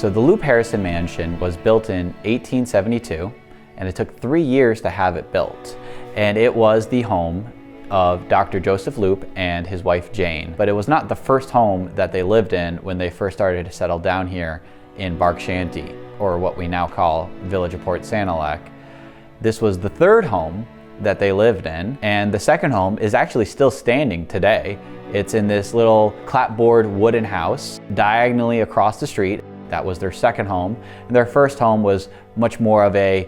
So the Loop Harrison Mansion was built in 1872, and it took 3 years to have it built. And it was the home of Dr. Joseph Loop and his wife Jane. But it was not the first home that they lived in when they first started to settle down here in Bark Shanty, or what we now call Village of Port Sanilac. This was the third home that they lived in, and the second home is actually still standing today. It's in this little clapboard wooden house diagonally across the street. That was their second home. And their first home was much more of a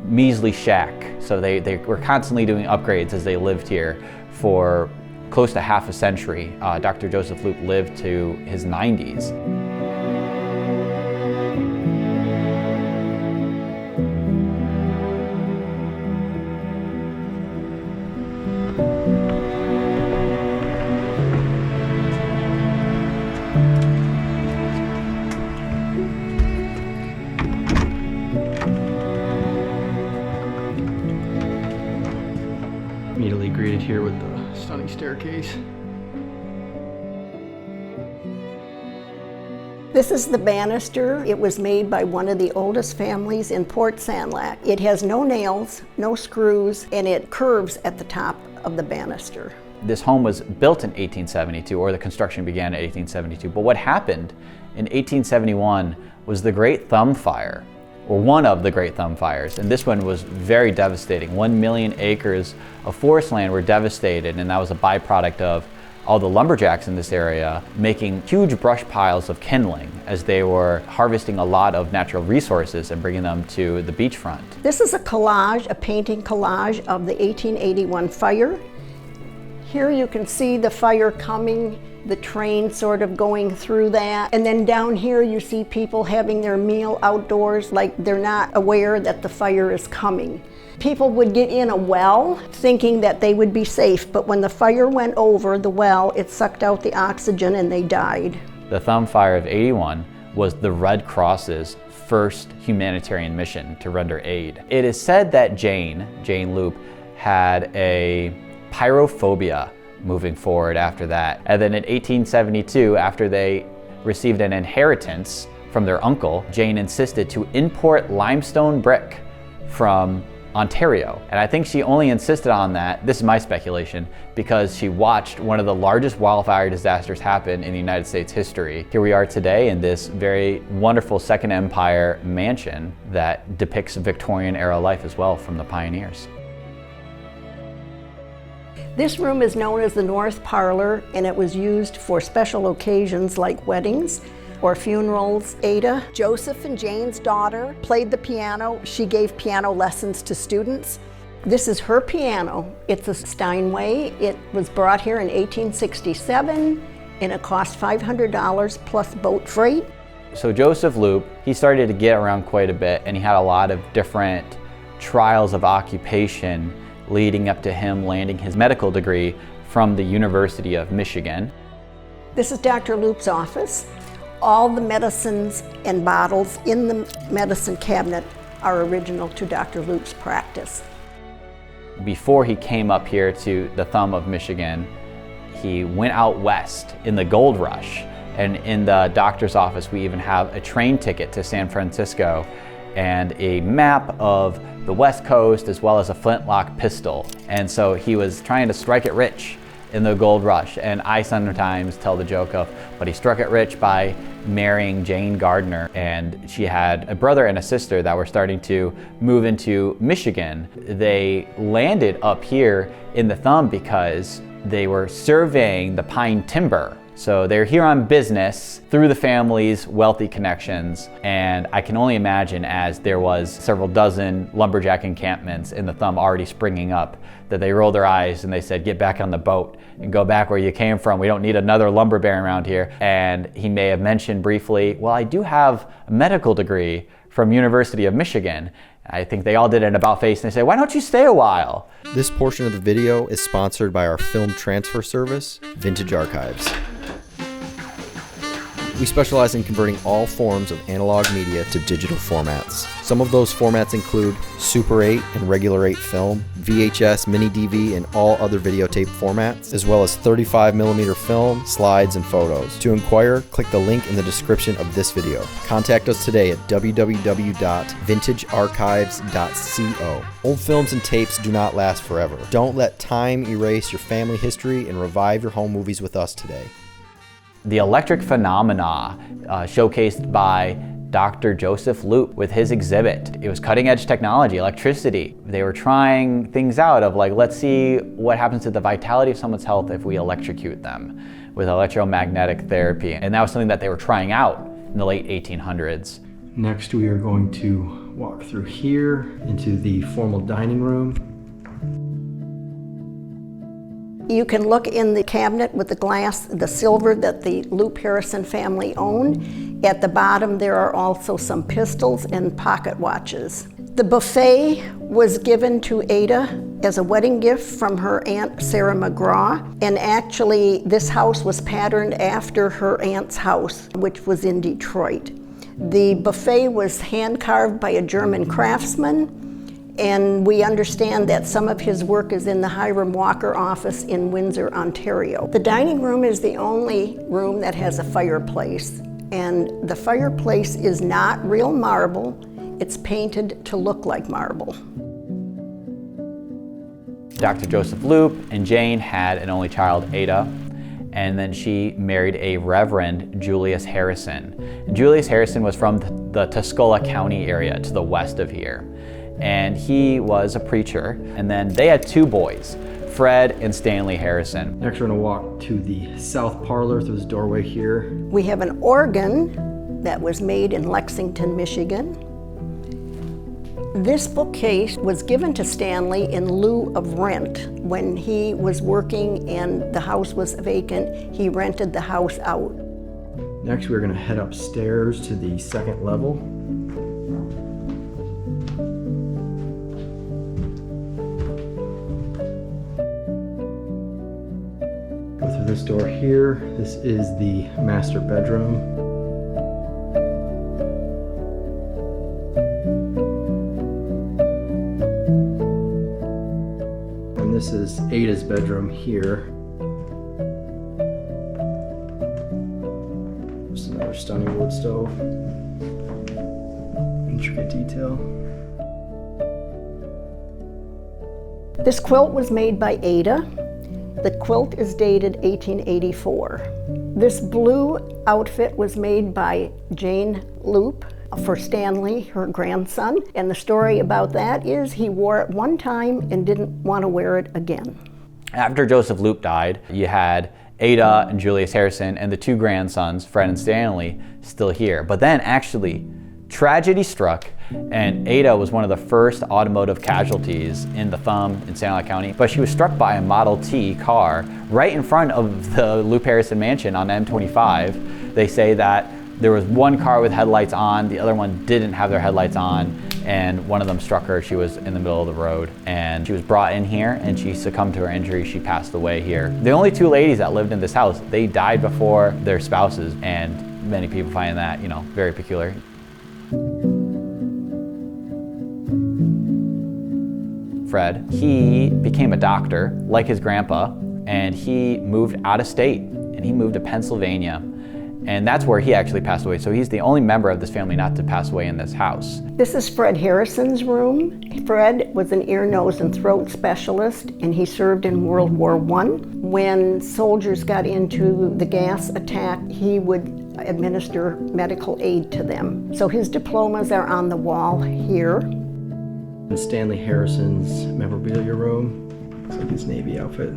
measly shack. So they were constantly doing upgrades as they lived here for close to half a century. Dr. Joseph Loop lived to his 90s. Immediately greeted here with the stunning staircase. This is the banister. It was made by one of the oldest families in Port Sanilac. It has no nails, no screws, and it curves at the top of the banister. This home was built in 1872, or the construction began in 1872, but what happened in 1871 was the Great Thumb Fire, or one of the Great Thumb Fires, and this one was very devastating. 1 million acres of forest land were devastated, and that was a byproduct of all the lumberjacks in this area making huge brush piles of kindling as they were harvesting a lot of natural resources and bringing them to the beachfront. This is a collage, a painting collage of the 1881 fire. Here you can see the fire coming, the train sort of going through that. And then down here you see people having their meal outdoors like they're not aware that the fire is coming. People would get in a well thinking that they would be safe, but when the fire went over the well, it sucked out the oxygen and they died. The Thumb Fire of '81 was the Red Cross's first humanitarian mission to render aid. It is said that Jane Loop, had a pyrophobia moving forward after that. And then in 1872, after they received an inheritance from their uncle, Jane insisted to import limestone brick from Ontario. And I think she only insisted on that, this is my speculation, because she watched one of the largest wildfire disasters happen in the United States history. Here we are today in this very wonderful Second Empire mansion that depicts Victorian era life as well from the pioneers. This room is known as the North Parlor, and it was used for special occasions like weddings or funerals. Ada, Joseph and Jane's daughter, played the piano. She gave piano lessons to students. This is her piano. It's a Steinway. It was brought here in 1867, and it cost $500 plus boat freight. So Joseph Loop, he started to get around quite a bit, and he had a lot of different trials of occupation leading up to him landing his medical degree from the University of Michigan. This is Dr. Loop's office. All the medicines and bottles in the medicine cabinet are original to Dr. Loop's practice. Before he came up here to the Thumb of Michigan, he went out west in the gold rush. And in the doctor's office, we even have a train ticket to San Francisco and a map of the West Coast, as well as a flintlock pistol. And so he was trying to strike it rich in the gold rush. And I sometimes tell the joke of, but he struck it rich by marrying Jane Gardner. And she had a brother and a sister that were starting to move into Michigan. They landed up here in the Thumb because they were surveying the pine timber. So they're here on business through the family's wealthy connections, and I can only imagine, as there was several dozen lumberjack encampments in the Thumb already springing up, that they rolled their eyes and they said, get back on the boat and go back where you came from. We don't need another lumber baron around here. And he may have mentioned briefly, well, I do have a medical degree from University of Michigan. I think they all did an about face and they say, why don't you stay a while? This portion of the video is sponsored by our film transfer service, Vintage Archives. We specialize in converting all forms of analog media to digital formats. Some of those formats include Super 8 and regular 8 film, VHS, mini DV, and all other videotape formats, as well as 35mm film, slides, and photos. To inquire, click the link in the description of this video. Contact us today at www.vintagearchives.co. Old films and tapes do not last forever. Don't let time erase your family history and revive your home movies with us today. The electric phenomena showcased by Dr. Joseph Loop with his exhibit. It was cutting edge technology, electricity. They were trying things out of like, let's see what happens to the vitality of someone's health if we electrocute them with electromagnetic therapy. And that was something that they were trying out in the late 1800s. Next, we are going to walk through here into the formal dining room. You can look in the cabinet with the glass, the silver that the Loop Harrison family owned. At the bottom, there are also some pistols and pocket watches. The buffet was given to Ada as a wedding gift from her Aunt Sarah McGraw, and actually this house was patterned after her aunt's house, which was in Detroit. The buffet was hand-carved by a German craftsman, and we understand that some of his work is in the Hiram Walker office in Windsor, Ontario. The dining room is the only room that has a fireplace, and the fireplace is not real marble. It's painted to look like marble. Dr. Joseph Loop and Jane had an only child, Ada, and then she married a Reverend Julius Harrison. And Julius Harrison was from the Tuscola County area to the west of here. And he was a preacher. And then they had two boys, Fred and Stanley Harrison. Next, we're going to walk to the south parlor through this doorway here. We have an organ that was made in Lexington, Michigan. This bookcase was given to Stanley in lieu of rent. When he was working and the house was vacant, he rented the house out. Next, we're going to head upstairs to the second level. Go through this door here. This is the master bedroom. And this is Ada's bedroom here. Just another stunning wood stove. Intricate detail. This quilt was made by Ada. The quilt is dated 1884. This blue outfit was made by Jane Loop for Stanley, her grandson. And the story about that is he wore it one time and didn't want to wear it again. After Joseph Loop died, you had Ada and Julius Harrison and the two grandsons, Fred and Stanley, still here. But then actually, tragedy struck, and Ada was one of the first automotive casualties in the Thumb in Sanilac County. But she was struck by a Model T car right in front of the Loop Harrison mansion on M25. They say that there was one car with headlights on, the other one didn't have their headlights on, and one of them struck her. She was in the middle of the road, and she was brought in here, and she succumbed to her injury. She passed away here. The only two ladies that lived in this house, they died before their spouses, and many people find that, you know, very peculiar. Fred, he became a doctor like his grandpa, and he moved out of state, and he moved to Pennsylvania, and that's where he actually passed away. So he's the only member of this family not to pass away in this house. This is Fred Harrison's room. Fred was an ear, nose, and throat specialist, and he served in World War I. When soldiers got into the gas attack, he would administer medical aid to them. So his diplomas are on the wall here. And Stanley Harrison's memorabilia room. Looks like his Navy outfit.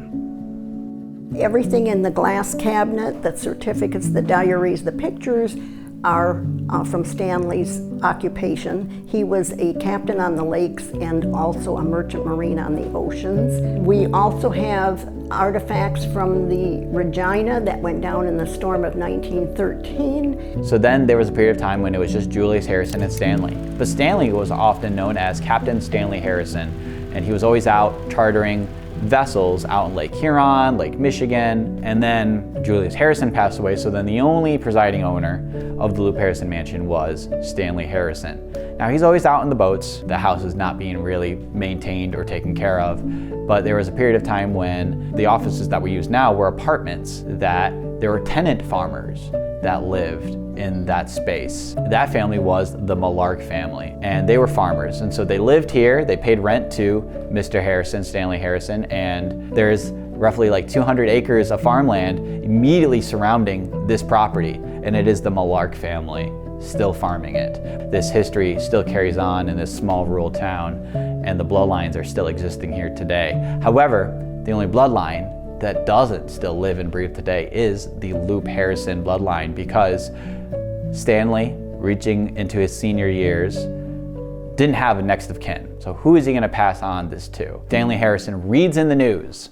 Everything in the glass cabinet, the certificates, the diaries, the pictures are from Stanley's occupation. He was a captain on the lakes and also a merchant marine on the oceans. We also have artifacts from the Regina that went down in the storm of 1913. So then there was a period of time when it was just Julius Harrison and Stanley. But Stanley was often known as Captain Stanley Harrison, and he was always out chartering vessels out in Lake Huron, Lake Michigan, and then Julius Harrison passed away, so then the only presiding owner of the Loop Harrison Mansion was Stanley Harrison. Now he's always out in the boats. The house is not being really maintained or taken care of, but there was a period of time when the offices that we use now were apartments, that there were tenant farmers that lived in that space. That family was the Malark family, and they were farmers, and so they lived here. They paid rent to Mr. Harrison, Stanley Harrison, and there's roughly like 200 acres of farmland immediately surrounding this property, and it is the Malark family still farming it. This history still carries on in this small rural town, and the bloodlines are still existing here today. However, the only bloodline that doesn't still live and breathe today is the Loop Harrison bloodline, because Stanley, reaching into his senior years, didn't have a next of kin. So who is he going to pass on this to? Stanley Harrison reads in the news,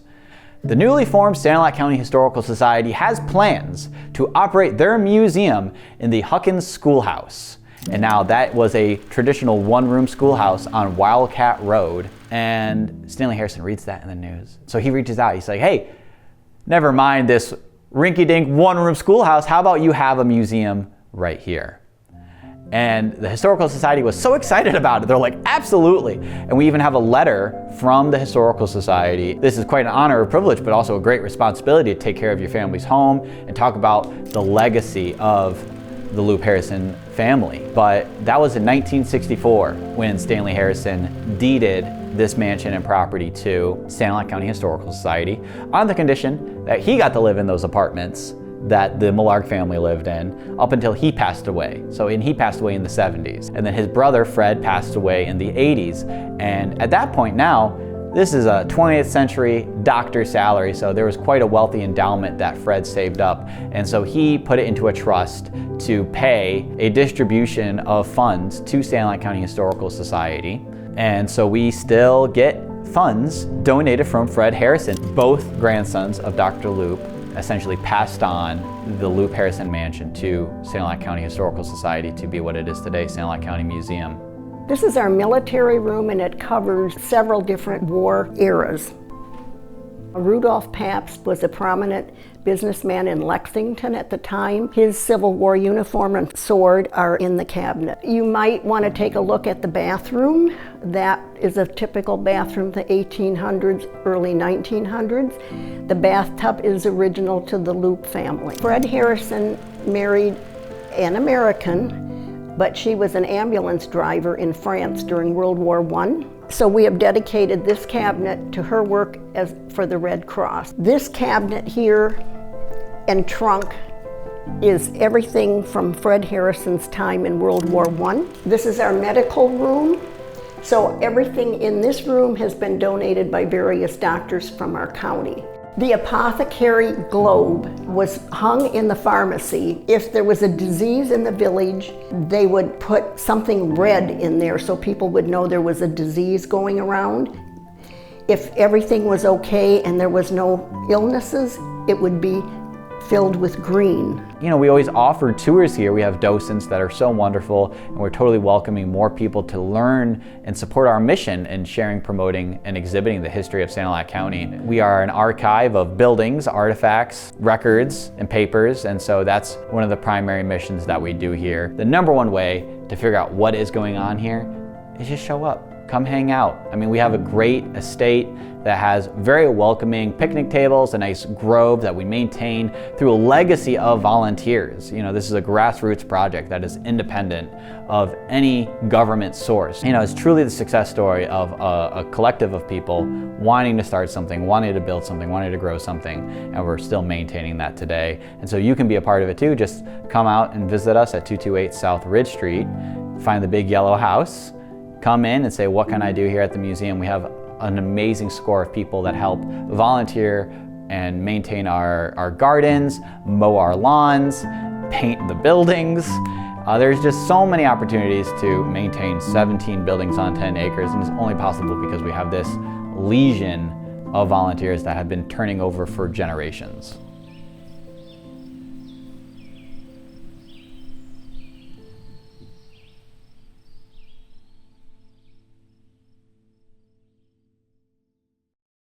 the newly formed Sanilac County Historical Society has plans to operate their museum in the Huckins Schoolhouse. And now that was a traditional one-room schoolhouse on Wildcat Road. And Stanley Harrison reads that in the news. So he reaches out, he's like, hey, never mind this rinky-dink one-room schoolhouse, how about you have a museum right here? And the Historical Society was so excited about it. They're like, absolutely. And we even have a letter from the Historical Society. This is quite an honor or privilege, but also a great responsibility to take care of your family's home and talk about the legacy of the Loop Harrison family. But that was in 1964 when Stanley Harrison deeded this mansion and property to Sanilac County Historical Society on the condition that he got to live in those apartments that the Malark family lived in up until he passed away. He passed away in the 70s. And then his brother Fred passed away in the 80s. And at that point now, this is a 20th century doctor's salary, so there was quite a wealthy endowment that Fred saved up. And so he put it into a trust to pay a distribution of funds to Sanilac County Historical Society. And so we still get funds donated from Fred Harrison. Both grandsons of Dr. Loop essentially passed on the Loop Harrison Mansion to Sanilac County Historical Society to be what it is today, Sanilac County Museum. This is our military room, and it covers several different war eras. Rudolph Pabst was a prominent businessman in Lexington at the time. His Civil War uniform and sword are in the cabinet. You might want to take a look at the bathroom. That is a typical bathroom, the 1800s, early 1900s. The bathtub is original to the Loop family. Fred Harrison married an American, but she was an ambulance driver in France during World War I. So we have dedicated this cabinet to her work for the Red Cross. This cabinet here and trunk is everything from Fred Harrison's time in World War I. This is our medical room. So everything in this room has been donated by various doctors from our county. The apothecary globe was hung in the pharmacy. If there was a disease in the village, they would put something red in there so people would know there was a disease going around. If everything was okay and there was no illnesses, it would be filled with green. You know, we always offer tours here. We have docents that are so wonderful, and we're totally welcoming more people to learn and support our mission in sharing, promoting, and exhibiting the history of Sanilac County. We are an archive of buildings, artifacts, records, and papers, and so that's one of the primary missions that we do here. The number one way to figure out what is going on here is just show up. Come hang out. I mean, we have a great estate that has very welcoming picnic tables, a nice grove that we maintain through a legacy of volunteers. You know, this is a grassroots project that is independent of any government source. You know, it's truly the success story of a collective of people wanting to start something, wanting to build something, wanting to grow something, and we're still maintaining that today. And so you can be a part of it too. Just come out and visit us at 228 South Ridge Street, find the big yellow house, come in and say, what can I do here at the museum? We have an amazing score of people that help volunteer and maintain our gardens, mow our lawns, paint the buildings. There's just so many opportunities to maintain 17 buildings on 10 acres, and it's only possible because we have this legion of volunteers that have been turning over for generations.